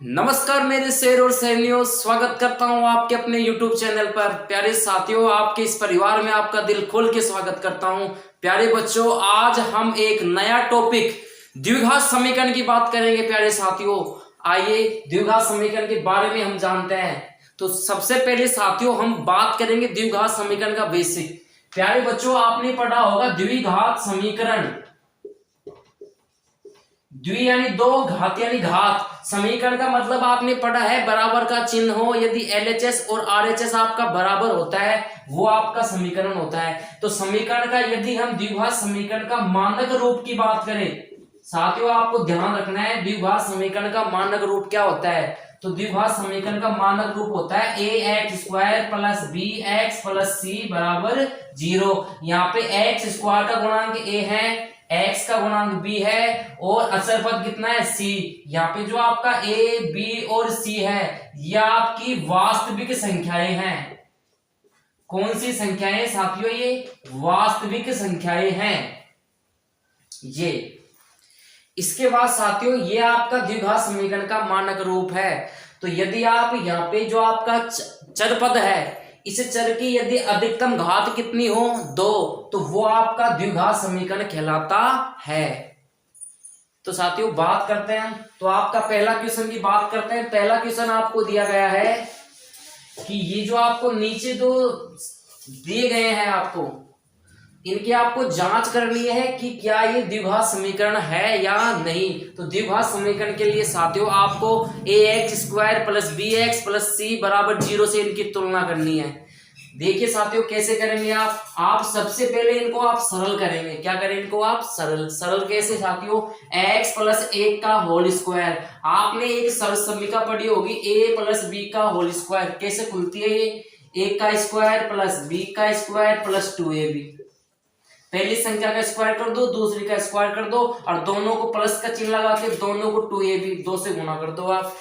नमस्कार मेरे शेर और सहेलियों, स्वागत करता हूं आपके अपने YouTube चैनल पर। प्यारे साथियों, आपके इस परिवार में आपका दिल खोल के स्वागत करता हूं। प्यारे बच्चों, आज हम एक नया टॉपिक द्विघात समीकरण की बात करेंगे। प्यारे साथियों, आइए द्विघात समीकरण के बारे में हम जानते हैं। तो सबसे पहले साथियों हम बात करेंगे द्विघात समीकरण का बेसिक। प्यारे बच्चों, आपने पढ़ा होगा द्विघात समीकरण। द्वि यानी दो, घात यानी घात। समीकरण का मतलब आपने पढ़ा है बराबर का चिन्ह हो, यदि एलएचएस और आरएचएस आपका बराबर होता है वो आपका समीकरण होता है। तो समीकरण का यदि हम द्विघात समीकरण का मानक रूप की बात करें, साथियों आपको ध्यान रखना है द्विघात समीकरण का मानक रूप क्या होता है। तो द्विघात समीकरण का मानक रूप होता है A X square plus B X plus C बराबर 0। यहाँ पे एक्स स्क्वायर का गुणांक ए है, x का गुणांक b है और अचर पद कितना है c। यहाँ पे जो आपका a, b और c है यह आपकी वास्तविक संख्याएं हैं। कौन सी संख्याएं साथियों? ये वास्तविक संख्याएं हैं ये। इसके बाद साथियों ये आपका द्विघात समीकरण का मानक रूप है। तो यदि आप यहाँ पे जो आपका चर पद है, इस चर की यदि अधिकतम घात कितनी हो 2, तो वो आपका द्विघात समीकरण कहलाता है। तो साथियों बात करते हैं, तो आपका पहला क्वेश्चन की बात करते हैं। पहला क्वेश्चन आपको दिया गया है कि ये जो आपको नीचे दो दिए गए हैं, आपको इनकी आपको जांच करनी है कि क्या ये द्विघात समीकरण है या नहीं। तो द्विघात समीकरण के लिए साथियों आपको A X square plus B X plus C बराबर 0 से इनकी तुलना करनी है। देखिए साथियों कैसे करेंगे आप सबसे पहले इनको आप सरल करेंगे। क्या करें इनको आप? सरल कैसे साथियों? एक्स प्लस 1 का होल स्क्वायर। आपने एक सरल समीकरण पढ़ी होगी ए प्लस बी का होल स्क्वायर। कैसे खुलती है ये? ए का स्क्वायर प्लस बी का स्क्वायर प्लस 2ab। पहली संख्या का स्क्वायर कर दो, दूसरी का स्क्वायर कर दो और दोनों को प्लस का चिन्ह लगा के दोनों को 2ab 2 से गुना कर दो आप।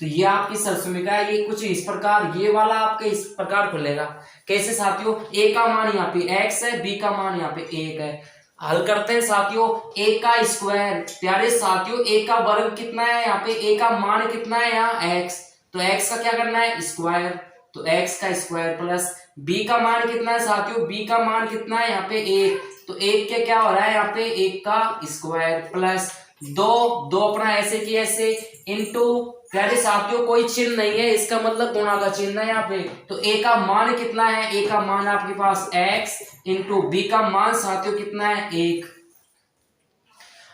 तो ये आपकी सरल समीकरण है। ये कुछ इस प्रकार, ये वाला आपके इस प्रकार खुलेगा। कैसे साथियों? a का मान यहाँ पे x है, b का मान यहाँ पे 1 है। हल करते हैं साथियों। a का स्क्वायर, प्यारे साथियों a का वर्ग कितना है? यहाँ पे a का मान कितना है? यहाँ x। तो x का क्या करना है? स्क्वायर। तो x का स्क्वायर प्लस b का मान कितना है साथियों? b का मान कितना है? यहाँ पे 1। तो 1 के क्या हो रहा है यहाँ पे? 1 का स्क्वायर प्लस 2 अपना ऐसे की ऐसे इंटू, प्यारे साथियों कोई चिन्ह नहीं है, इसका मतलब गुणा का चिन्ह है यहाँ पे। तो a का मान कितना है? a का मान आपके पास x इंटू b का मान साथियों कितना है? 1।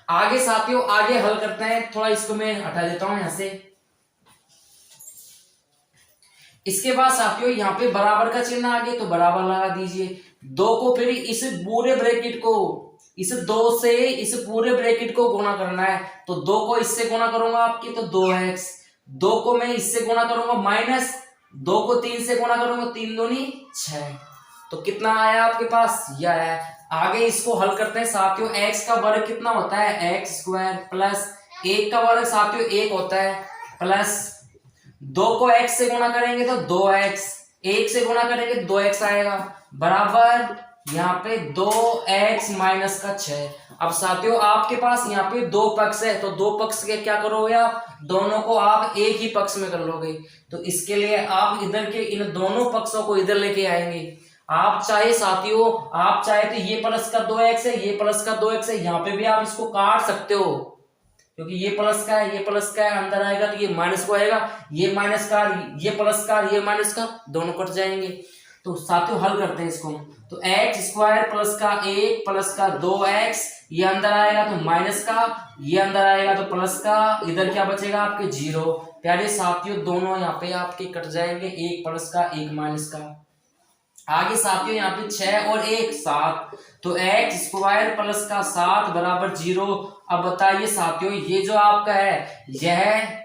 आगे साथियों आगे हल करते हैं। थोड़ा इसको मैं हटा देता हूं यहां से। इसके बाद साथियों यहाँ पे बराबर का चिन्ह आगे, तो बराबर लगा दीजिए। 2 को फिर इस पूरे ब्रैकेट को, इस 2 से इस पूरे ब्रैकेट को गुणा करना है। तो 2 को इससे गुणा करूंगा आपकी, तो 2x। 2 को मैं इससे गुणा करूंगा माइनस 2 को 3 से गुणा करूंगा, 3 दूनी 6। तो कितना आया आपके पास? यह आया। आगे इसको हल करते हैं साथियों। x का वर्ग कितना होता है? एक्स स्क्वायर प्लस 1 का वर्ग साथियों 1 होता है प्लस 2 को x से गुणा करेंगे तो 2x, 1 से गुणा करेंगे तो 2x आएगा बराबर यहाँ पे 2x माइनस का 6। अब साथियों आपके पास यहाँ पे 2 पक्ष है, तो 2 पक्ष के क्या करोगे आप? दोनों को आप एक ही पक्ष में कर लोगे। तो इसके लिए आप इधर के इन दोनों पक्षों को इधर लेके आएंगे। आप चाहे साथियों, आप चाहे तो ये प्लस का 2x है, ये प्लस का 2x है, यहाँ पे भी आप इसको काट सकते हो क्योंकि ये प्लस का है, ये प्लस का है, अंदर आएगा तो ये माइनस को आएगा, ये माइनस का, ये प्लस का, ये माइनस का, दोनों कट जाएंगे। तो साथियों हल करते हैं इसको। तो एक्स स्क्वायर प्लस का 1 प्लस का 2x, ये अंदर आएगा तो माइनस का, ये अंदर आएगा तो प्लस का, इधर क्या बचेगा आपके 0। प्यारे साथियों दोनों यहाँ पे आपके कट जाएंगे, 1 प्लस का 1 माइनस का। आगे साथियों यहाँ पे 6 और 1 7, तो एक्स स्क्वायर प्लस का 7 बराबर 0। अब बताइए साथियों ये जो आपका है यह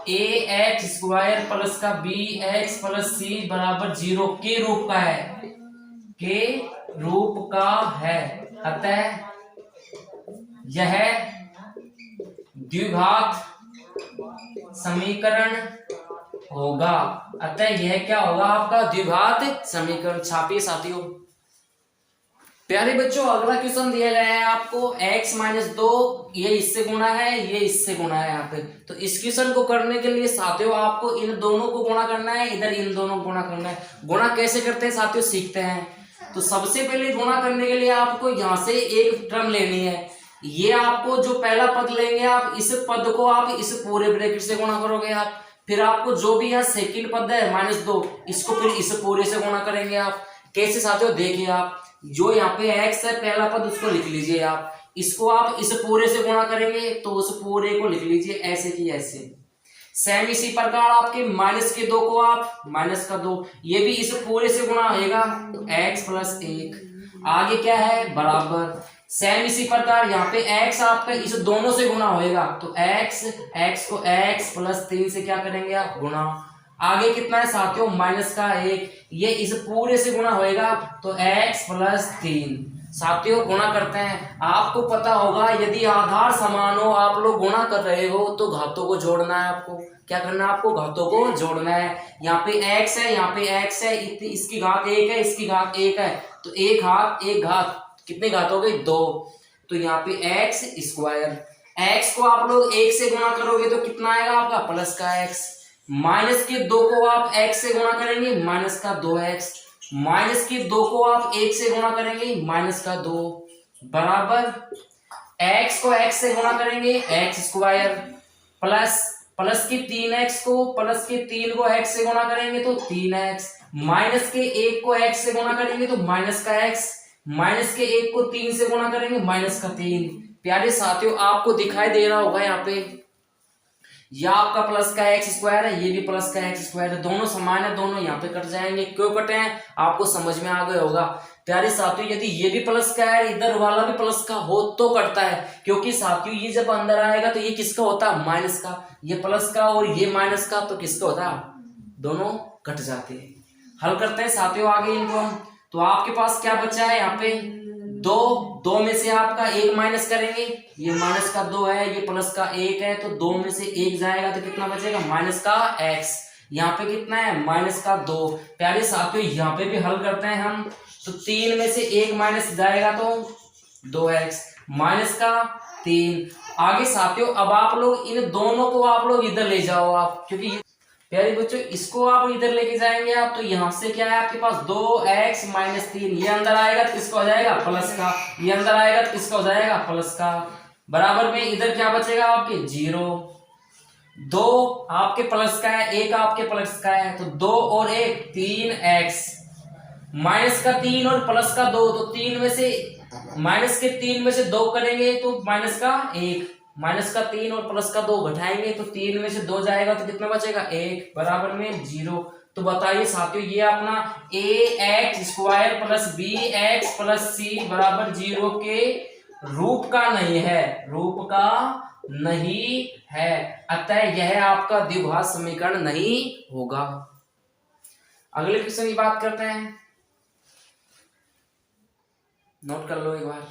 ए एक्स स्क्वायर प्लस का बी एक्स प्लस सी बराबर 0 के रूप का है, के रूप का है। अतः यह द्विघात समीकरण होगा। अतः यह क्या होगा? आपका द्विघात समीकरण। छापिए साथियों। प्यारे बच्चों अगला क्वेश्चन दिया गया है आपको x माइनस 2, ये इससे गुणा है, ये इससे गुणा है यहाँ पे। तो इस क्वेश्चन को करने के लिए साथियों आपको इन दोनों को गुणा करना है, इधर इन दोनों को गुणा करना है। गुणा कैसे करते हैं साथियों सीखते हैं। तो सबसे पहले गुणा करने के लिए आपको यहाँ से एक टर्म लेनी है। ये आपको जो पहला पद लेंगे आप, इस पद को आप इस पूरे ब्रैकेट से गुणा करोगे आप। फिर आपको जो भी यहाँ सेकंड पद है -2, इसको फिर इस पूरे से गुणा करेंगे आप। कैसे साथियों देखिए आप, जो यहाँ पे x है पहला पद उसको लिख लीजिए आप, इसको आप इस पूरे से गुणा करेंगे तो उस पूरे को लिख लीजिए ऐसे की ऐसे। सेम इसी प्रकार आपके -2 को आप -2, ये भी इस पूरे से गुणा होगा तो x + 1, आगे क्या है बराबर। सेम इसी प्रकार यहाँ पे x आपका इस दोनों से गुणा होएगा तो x को x + 3 से क्या करेंगे आप गुणा। आगे कितना है साथियों -1, ये इस पूरे से गुणा होएगा तो x + 3। साथियों गुणा करते हैं, आपको पता होगा यदि आधार समान हो, आप लोग गुणा कर रहे हो तो घातों को जोड़ना है। आपको क्या करना है, आपको घातों को जोड़ना है। यहाँ पे x है, यहाँ पे x है, इसकी घात 1 है, इसकी घात 1 है, तो एक घात एक घात कितनी घात हो गई 2। तो यहाँ पे x², x को आप लोग 1 से गुणा करोगे तो कितना आएगा आपका प्लस का x। -2 को आप x से गुणा करेंगे -2x, -2 को आप 1 से गुणा करेंगे -2 बराबर। x को x से गुणा करेंगे x² प्लस के 3x को +3 को x से गुणा करेंगे तो 3x, -1 को x से गुणा करेंगे तो -x, -1 को 3 से गुणा करेंगे -3। प्यारे साथियों आपको दिखाई दे रहा होगा यहाँ पे, यह आपका प्लस का x² है, ये भी प्लस का x² है, दोनों समान है, दोनों यहाँ पे कट जाएंगे। क्यों कटे हैं आपको समझ में आ गया होगा। प्यारे साथियों यदि ये भी प्लस का है, इधर वाला भी प्लस का हो तो कटता है, क्योंकि साथियों ये जब अंदर आएगा तो ये किसका होता है माइनस का, ये प्लस का और ये माइनस का, तो किसका होता है दोनों कट जाते हैं। हल करते हैं साथियों आगे इनको हम। तो आपके पास क्या बचा है यहाँ पे 2 में से आपका 1 माइनस करेंगे, ये -2 है, ये प्लस का 1 है, तो 2 में से 1 जाएगा तो कितना बचेगा -x। यहाँ पे कितना है -2। प्यारे साथियों यहाँ पे भी हल करते हैं हम। तो 3 में से 1 माइनस जाएगा तो 2x -3। आगे साथियों अब आप लोग इन दोनों को आप लोग इधर ले जाओ आप, क्योंकि प्यारे बच्चों इसको आप इधर लेके जाएंगे आप, तो यहाँ से क्या है आपके पास 2x -3, ये अंदर आएगा तो किसका हो जाएगा प्लस का, ये अंदर आएगा तो किसका हो जाएगा प्लस का बराबर में। इधर क्या बचेगा आपके 0, 2 आपके प्लस का है, 1 आपके प्लस का है, तो 2 और 1 3x, -3 और प्लस का 2, तो 3 में से -3 में से 2 करेंगे तो -1, -3 और प्लस का 2 घटाएंगे तो 3 में से 2 जाएगा तो कितना बचेगा 1 बराबर में 0। तो बताइए साथियों ये अपना ax² + bx + c बराबर 0 के रूप का नहीं है, रूप का नहीं है, अतः यह आपका द्विघात समीकरण नहीं होगा। अगले क्वेश्चन की बात करते हैं, नोट कर लो एक बार।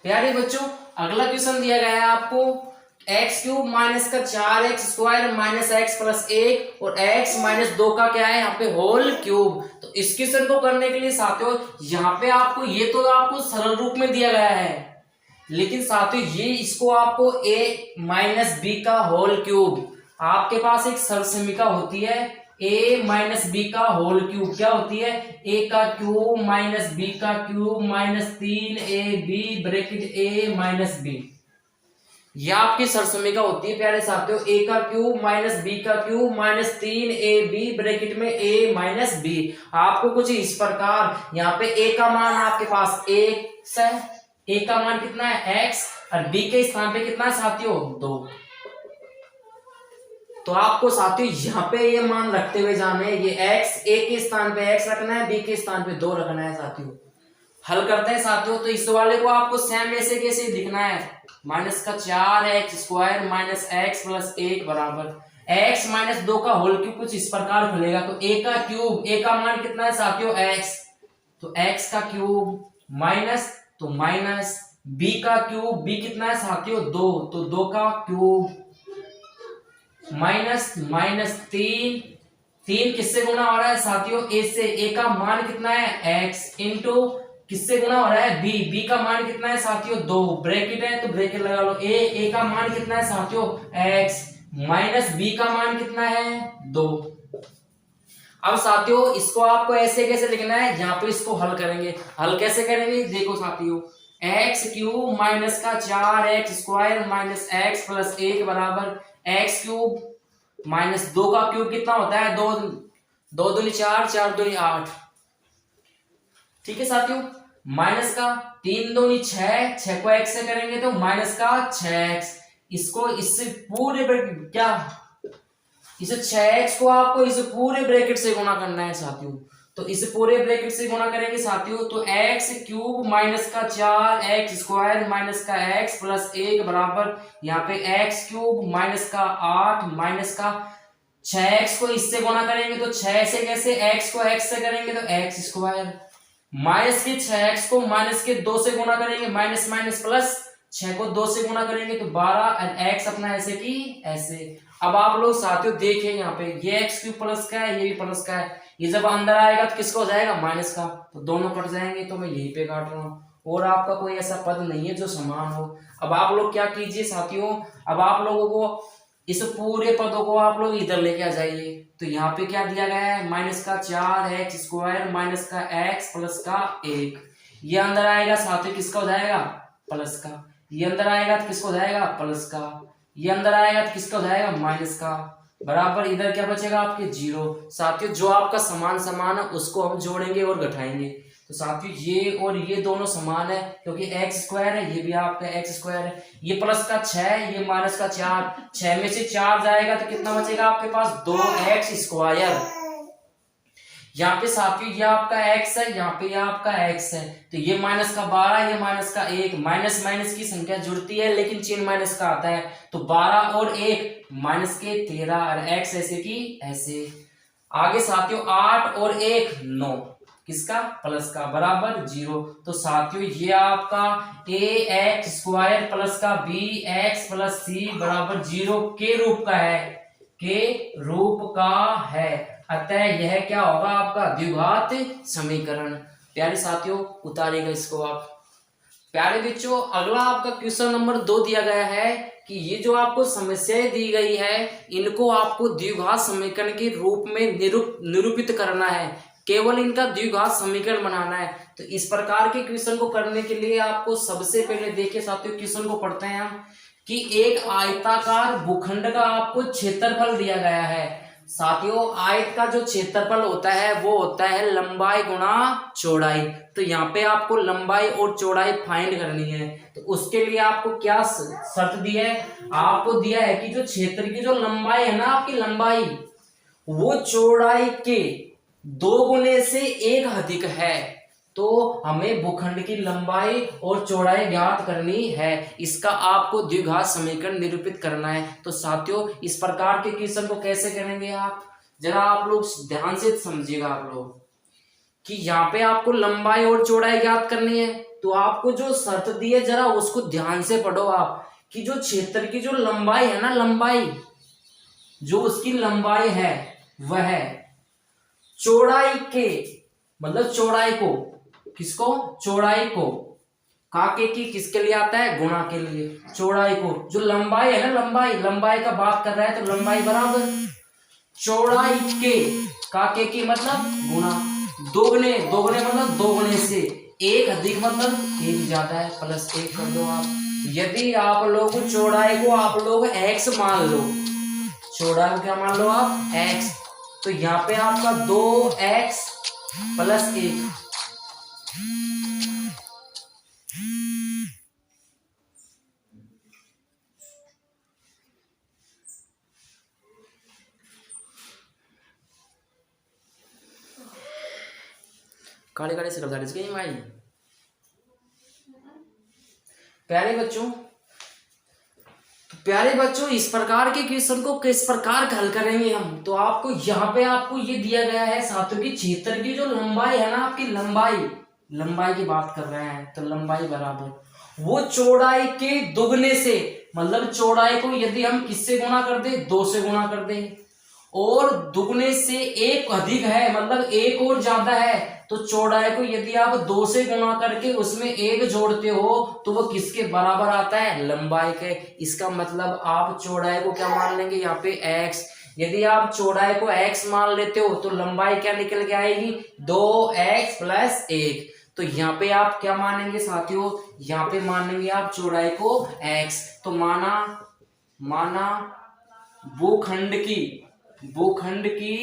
प्यारे बच्चों अगला क्वेश्चन दिया गया है आपको x³ -4x² -x + 1 और x -2 का क्या है यहाँ पे होल क्यूब। तो इस क्वेश्चन को करने के लिए साथियों यहाँ पे आपको ये तो आपको सरल रूप में दिया गया है, लेकिन साथियों ये इसको आपको a - b का होल क्यूब, आपके पास एक सरल समीकरण होती है a - b का होल क्यूब, क्या होती है a का क्यूब -b का cube -3ab bracket a - b, यह आपकी सरल समीकरण होती है प्यारे साथियों। a का क्यूब -b का क्यूब -3ab ब्रैकेट में a - b। आपको कुछ इस प्रकार यहाँ पे a का मान आपके पास x है, a का मान कितना है x और b के स्थान पे कितना है साथियों 2। तो आपको साथियों यहाँ पे ये मान रखते हुए जाने, ये x a के स्थान पे x रखना है, b के स्थान पे 2 रखना है साथियों। हल करते हैं साथियों, तो इस वाले को आपको सेम ऐसे कैसे दिखना है -4x² -x + 1 बराबर x -2 का होल क्यूब कुछ इस प्रकार खुलेगा। तो a का क्यूब, a का मान कितना है साथियों x, तो x का क्यूब माइनस तो माइनस, b का क्यूब, b कितना है साथियों 2, तो 2 का क्यूब -3 किससे गुणा हो रहा है साथियों a से, a का मान कितना है x इंटू किससे गुना हो रहा है, बी का मान कितना है साथियों 2, ब्रैकेट है तो ब्रैकेट लगा लो, ए का मान कितना है साथियों x, माइनस बी का मान कितना है 2। अब साथियों इसको आपको ऐसे कैसे लिखना है, यहाँ पे इसको हल करेंगे। हल कैसे करेंगे, देखो साथियों, एक्स क्यूब माइनस का 4x square minus x plus 1 बराबर एक्स क्यूब माइनस 2 का क्यूब कितना होता है, 2 दूनी 4, 4 दूनी 8, ठीक है साथियों। माइनस का 3 दूनी 6, 6 को x से करेंगे तो माइनस का 6x, इसको इससे पूरे क्या, इसे 6x को आपको इसे पूरे ब्रैकेट से गुणा करना है साथियों। तो इसे पूरे ब्रैकेट से गुणा करेंगे साथियों, तो x क्यूब माइनस का 4x स्क्वायर माइनस का x प्लस 1 बराबर यहाँ पे x क्यूब माइनस का 8 माइनस का 6x को इससे गुणा करेंगे तो 6 से कैसे, x को x से करेंगे तो x स्क्वायर, माइनस के 6x को माइनस के 2 से गुणा करेंगे, माइनस माइनस प्लस 6 को 2 से गुणा करेंगे तो 12 और x अपना ऐसे की ऐसे। अब आप लोग साथियों देखें यहाँ पे ये x क्यूब प्लस का है, ये भी प्लस का है, ये जब अंदर आएगा तो किसका हो जाएगा माइनस का, तो दोनों कट जाएंगे, तो मैं यहीं पे काट रहा हूँ और आपका कोई ऐसा पद नहीं है जो समान हो। अब आप लोग क्या कीजिए साथियों, अब आप लोगों को इस पूरे पदों को आप लोग इधर लेके आ जाइए। तो यहाँ पे क्या दिया गया है, माइनस का 4x स्क्वायर माइनस का x प्लस का 1, ये अंदर आएगा साथियों किसका हो जाएगा प्लस का, ये अंदर आएगा तो किसका हो जाएगा प्लस का, ये अंदर आएगा तो किसका हो जाएगा माइनस का, बराबर इधर क्या बचेगा आपके 0। साथियों जो आपका समान समान है उसको हम जोड़ेंगे और घटाएंगे। तो साथियों ये और ये दोनों समान है क्योंकि x स्क्वायर है, ये भी आपका x स्क्वायर है, ये प्लस का 6 ये माइनस का 4, 6 में से 4 जाएगा तो कितना बचेगा आपके पास 2x स्क्वायर। यहाँ पे साथियों ये आपका x है, यहाँ पे ये आपका x है, तो ये माइनस का 12 ये माइनस का 1, माइनस माइनस की संख्या जुड़ती है लेकिन चिन्ह माइनस का आता है, तो 12 और 1 माइनस के 13 और x ऐसे की ऐसे। आगे साथियों 8 और 1 9 किसका प्लस का बराबर 0। तो साथियों ये आपका ax स्क्वायर प्लस का bx प्लस c बराबर 0 के रूप का है, के रूप का है। अतः यह क्या होगा आपका द्विघात समीकरण। प्यारे साथियों उतारेगा इसको आप। प्यारे बच्चों अगला आपका क्वेश्चन नंबर 2 दिया गया है कि ये जो आपको समस्याएं दी गई है इनको आपको द्विघात समीकरण के रूप में निरूपित करना है, केवल इनका द्विघात समीकरण बनाना है। तो इस प्रकार के क्वेश्चन को करने के लिए आपको सबसे पहले देखिए साथियों क्वेश्चन को पढ़ते हैं हम कि एक आयताकार भूखंड का आपको क्षेत्रफल दिया गया है। साथियों आयत का जो क्षेत्रफल होता है वो होता है लंबाई गुणा चौड़ाई। तो यहाँ पे आपको लंबाई और चौड़ाई फाइंड करनी है। तो उसके लिए आपको क्या शर्त दी है, आपको दिया है कि जो क्षेत्र की जो लंबाई है ना आपकी लंबाई वो चौड़ाई के 2 गुने से 1 अधिक है। तो हमें भूखंड की लंबाई और चौड़ाई ज्ञात करनी है, इसका आपको द्विघात समीकरण निरूपित करना है। तो साथियों इस प्रकार के क्वेश्चन को कैसे करेंगे आप जरा आप लोग ध्यान से समझिएगा आप लोग कि यहाँ पे आपको लंबाई और चौड़ाई ज्ञात करनी है। तो आपको जो शर्त दी है जरा उसको ध्यान से पढ़ो आप कि जो क्षेत्र की जो लंबाई है ना, लंबाई जो उसकी लंबाई है वह चौड़ाई के मतलब चौड़ाई को किसको चौड़ाई को काके की किसके लिए आता है गुणा के लिए। चौड़ाई को जो लंबाई है ना लंबाई का बात कर रहा है तो लंबाई बराबर चौड़ाई के काके की मतलब गुणा दोगुने मतलब 2 गुने से 1 अधिक मतलब 1 ज्यादा है प्लस 1 कर दो आप। यदि आप लोग चौड़ाई को आप लोग x मान लो, चौड़ाई को क्या मान लो आप x, तो यहाँ पे आपका 2x प्लस 1 काले काले से कर माई। प्यारे बच्चों इस प्रकार के क्वेश्चन को किस प्रकार हल करेंगे हम, तो आपको यहाँ पे आपको ये दिया गया है साथियों की क्षेत्र की जो लंबाई है ना आपकी लंबाई की बात कर रहे हैं, तो लंबाई बराबर वो चौड़ाई के दुगने से मतलब चौड़ाई को यदि हम किससे गुणा कर दे 2 से गुणा कर दे और दुगने से एक अधिक है, मतलब एक और ज्यादा है, तो चौड़ाई को यदि आप 2 से गुणा करके उसमें एक जोड़ते हो तो वो किसके बराबर आता है, लंबाई के। इसका मतलब आप चौड़ाई को क्या मान लेंगे यहाँ पे x। यदि आप चौड़ाई को x मान लेते हो तो लंबाई क्या निकल के आएगी, 2x + 1। तो यहाँ पे आप क्या मानेंगे साथियों, यहाँ पे मानेंगे आप चौड़ाई को x। तो माना भूखंड की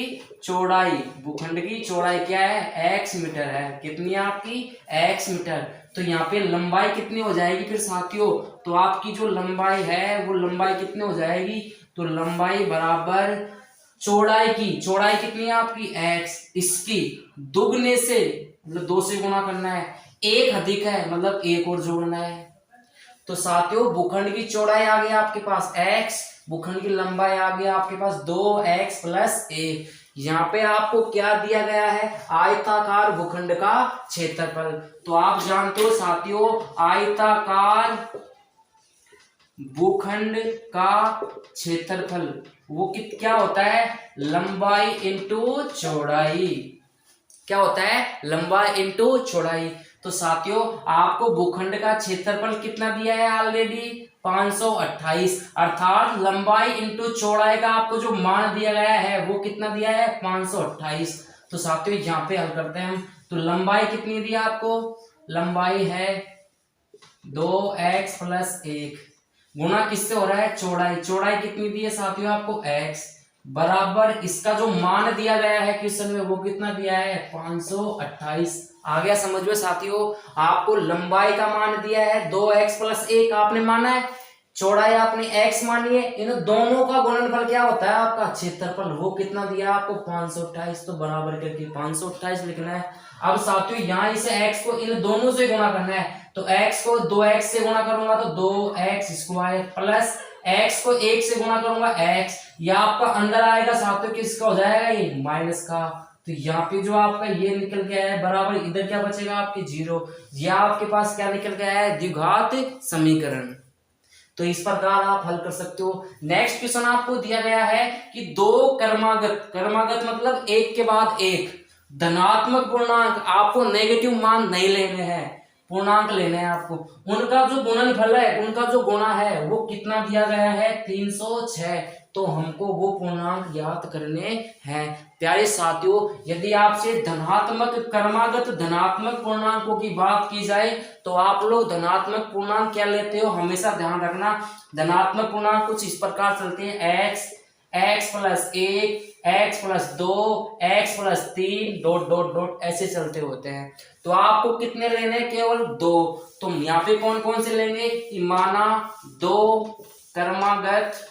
चौड़ाई क्या है, x मीटर है। कितनी है आपकी, x मीटर। तो यहाँ पे लंबाई कितनी हो जाएगी फिर साथियों, तो आपकी जो लंबाई है वो लंबाई कितनी हो जाएगी, तो लंबाई बराबर चौड़ाई कितनी है आपकी, x, इसकी दुगने से मतलब 2 से गुणा करना है, एक अधिक है मतलब एक और जोड़ना है। तो साथियों भूखंड की चौड़ाई आ गई आपके पास x, भूखंड की लंबाई आ गई आपके पास 2x + 1। यहाँ पे आपको क्या दिया गया है, आयताकार भूखंड का क्षेत्रफल। तो आप जानते हो साथियों आयताकार भूखंड का क्षेत्रफल वो क्या होता है, लंबाई इंटू चौड़ाई। क्या होता है, लंबाई इंटू चौड़ाई। तो साथियों आपको भूखंड का क्षेत्रफल कितना दिया है ऑलरेडी, 528, अर्थात लंबाई इंटू चौड़ाई का आपको जो मान दिया गया है वो कितना दिया है, 528। तो साथियों यहाँ पे हल करते हैं हम। तो लंबाई कितनी दी आपको, लंबाई है 2x + 1 गुना किससे हो रहा है, चौड़ाई कितनी दी है साथियों आपको, x बराबर इसका जो मान दिया गया है क्वेश्चन में वो कितना दिया है, 528। आ गया समझ में साथियों, आपको लंबाई का मान दिया है 2x + 1 आपने माना है, चौड़ाई आपने x मानी है, इन दोनों का गुणनफल क्या होता है आपका क्षेत्रफल, वो कितना दिया आपको 528। तो बराबर करके 528 लिखना है। अब साथियों यहाँ इसे x को इन दोनों से गुणा करना है, तो x को 2x से गुणा करूंगा तो 2x² प्लस x को 1 से गुणा करूंगा x, या आपका अंदर आएगा साथियों किसका हो जाएगा, ये माइनस का। तो यहाँ पे जो आपका ये निकल गया है बराबर, इधर क्या बचेगा आपके 0, या आपके पास क्या निकल गया है, द्विघात समीकरण। तो इस प्रकार आप हल कर सकते हो। नेक्स्ट क्वेश्चन आपको दिया गया है कि दो क्रमागत मतलब एक के बाद एक धनात्मक पूर्णांक, आपको नेगेटिव मान नहीं लेने हैं, पूर्णांक लेने हैं आपको, उनका जो गुणनफल है, उनका जो गुणा है वो कितना दिया गया है, 306। तो हमको वो पूर्णांक ज्ञात करने हैं। प्यारे साथियों यदि आपसे क्रमागत धनात्मक पूर्णांकों की बात की जाए तो आप लोग धनात्मक पूर्णांक क्या लेते हो, हमेशा ध्यान रखना। धनात्मक पूर्णांक कुछ इस प्रकार चलते हैं, x + 1, x + 2, x + 3 ... ऐसे चलते होते हैं। तो आपको कितने लेने, केवल 2। तो यहाँ पे कौन कौन से लेंगे, माना 2 क्रमागत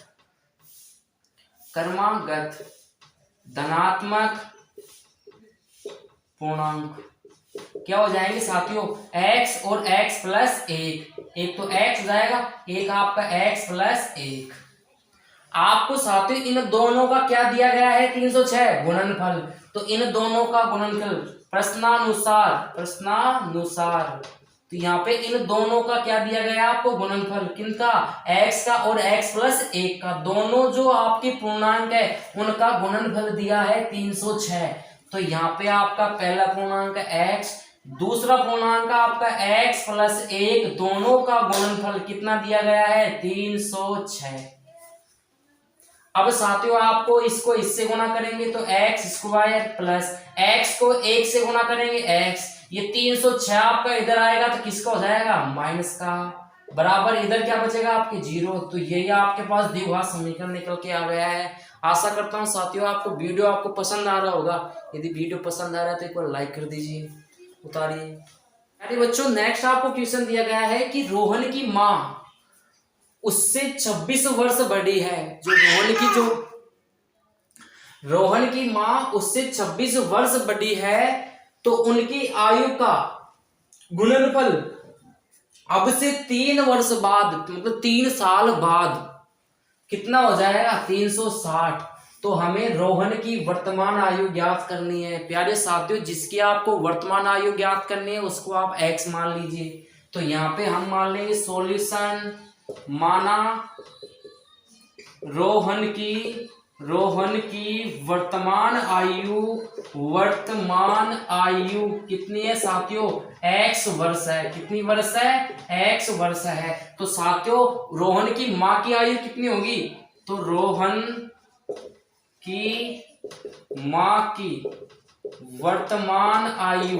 धनात्मक पूर्णांक क्या हो जाएंगे साथियों, x और x + 1, एक तो x हो जाएगा, एक आपका x + 1। आपको साथियों इन दोनों का क्या दिया गया है, 306 गुणनफल। तो इन दोनों का गुणनफल प्रश्नानुसार तो यहाँ पे इन दोनों का क्या दिया गया आपको, गुणनफल किनका, x का और x + 1 का, दोनों जो आपके पूर्णांक है उनका गुणनफल दिया है 306। तो यहाँ पे आपका पहला पूर्णांक x, दूसरा पूर्णांक आपका x + 1, दोनों का गुणनफल कितना दिया गया है, 306। अब साथियों आपको इसको इससे गुणा करेंगे तो x² प्लस x को 1 से गुणा करेंगे x, ये 306 आपका इधर आएगा तो किसका हो जाएगा, माइनस का, बराबर इधर क्या बचेगा आपके 0। तो यही आपके पास द्विघात समीकरण निकल के आ गया है। आशा करता हूँ साथियों आपको वीडियो आपको पसंद आ रहा होगा। यदि वीडियो पसंद आ रहा है तो एक बार लाइक कर दीजिए, उतारिए। अरे बच्चों नेक्स्ट आपको क्वेश्चन दिया गया है कि रोहन की माँ उससे 26 वर्ष बड़ी है। रोहन की माँ उससे 26 वर्ष बड़ी है तो उनकी आयु का गुणनफल अब से 3 वर्ष बाद मतलब 3 साल बाद कितना हो जाएगा, 360। तो हमें रोहन की वर्तमान आयु ज्ञात करनी है। प्यारे साथियों जिसकी आपको वर्तमान आयु ज्ञात करनी है उसको आप x मान लीजिए। तो यहाँ पे हम मान लेंगे सॉल्यूशन, माना रोहन की रोहन की वर्तमान आयु कितनी है साथियों? x वर्ष है। कितनी वर्ष है? x वर्ष है। तो साथियों रोहन की माँ की आयु कितनी होगी? तो रोहन की माँ की वर्तमान आयु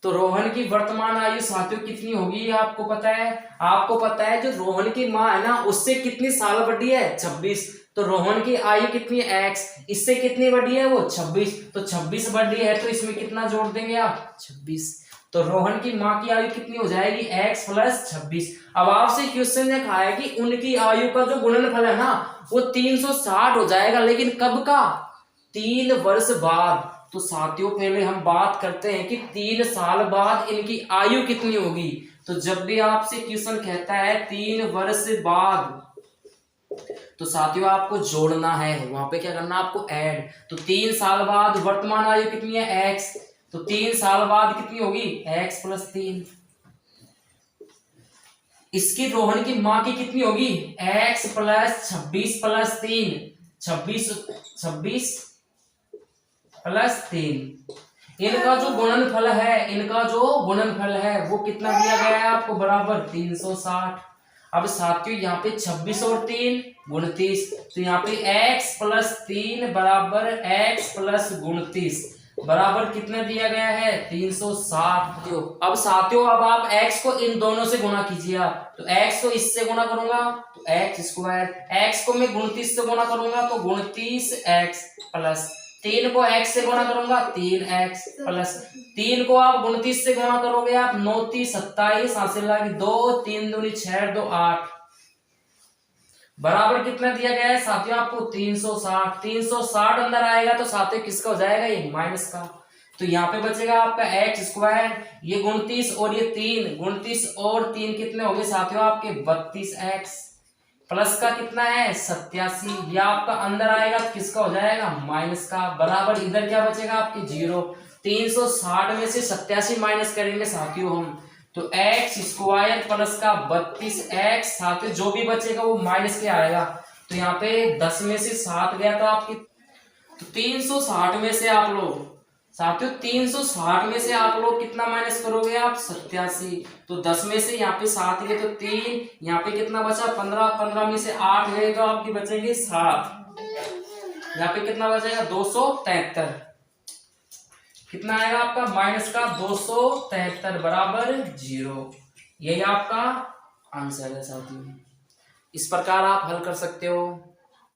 तो रोहन की वर्तमान आयु साथियों कितनी होगी ये आपको पता है? आपको पता है जो रोहन की माँ है ना उससे कितनी साल बड़ी है? 26। तो रोहन की आयु कितनी है? x। इससे कितनी बड़ी है वो? 26। तो 26 बड़ी है तो इसमें कितना जोड़ देंगे आप? 26। तो रोहन की माँ की आयु कितनी हो जाएगी? x plus 26। अब आपसे क्वेश्चन ने कहा है कि उनकी आयु का जो गुणनफल है ना वो 360 हो जाएगा, लेकिन कब का? 3 वर्ष बाद। तो साथियों पहले हम बात करते हैं कि 3 साल बाद इनकी आयु कितनी होगी। तो जब भी आपसे क्वेश्चन कहता है 3 वर्ष बाद, तो साथियों आपको जोड़ना है, वहां पे क्या करना आपको? ऐड। तो 3 साल बाद वर्तमान आयु कितनी है? x। तो 3 साल बाद कितनी होगी? x plus 3। इसकी रोहन की माँ की कितनी होगी? x plus 26 plus 3। 26 प्लस 3। इनका जो गुणनफल है वो कितना दिया गया है आपको? बराबर 360। अब साथियों यहाँ पे 26 और 3 29। तो यहाँ पे x प्लस 3 बराबर x प्लस 29 बराबर कितना दिया गया है? 360। अब साथियों अब आप x को इन दोनों से गुणा कीजिए आप। तो x को इससे गुणा करूंगा तो x स्क्वायर, x को मैं 29 से गुणा करूंगा तो 29x प्लस 3 को x से गुणा करूंगा 3x प्लस 3 को आप 29 से गुणा करोगे आप 9 30 27 हासिल लागी 2 3 दूनी 6 2 8 बराबर कितना दिया गया है साथियों आपको? 360। 360 अंदर आएगा तो साथियों किसका हो जाएगा? ये माइनस का। तो यहाँ पे बचेगा आपका एक्स स्क्वायर, ये 29 और ये 3, 29 और 3 कितने हो गए साथियों आपके? 32x प्लस का कितना है? 87। ये आपका अंदर आएगा तो किसका हो जाएगा? माइनस का। बराबर इधर क्या बचेगा आपके? 0। 360 में से 87 माइनस करेंगे साथियों हम, तो एक्स स्क्वायर प्लस का 32x साथियों जो भी बचेगा वो माइनस के आएगा। तो यहाँ पे 10 में से 7 गया तो आपकी, तो 360 में से आप लोग साथियों 360 में से आप लोग कितना माइनस करोगे आप? 87। तो 10 में से यहाँ पे 7 गए तो 3, यहाँ पे कितना बचा? 15। 15 में से 8 गए तो आपकी बचेंगे 7। यहाँ पे कितना बचेगा? 273। कितना आएगा आपका? माइनस का 273 बराबर 0। यही आपका आंसर है साथियों। इस प्रकार आप हल कर सकते हो।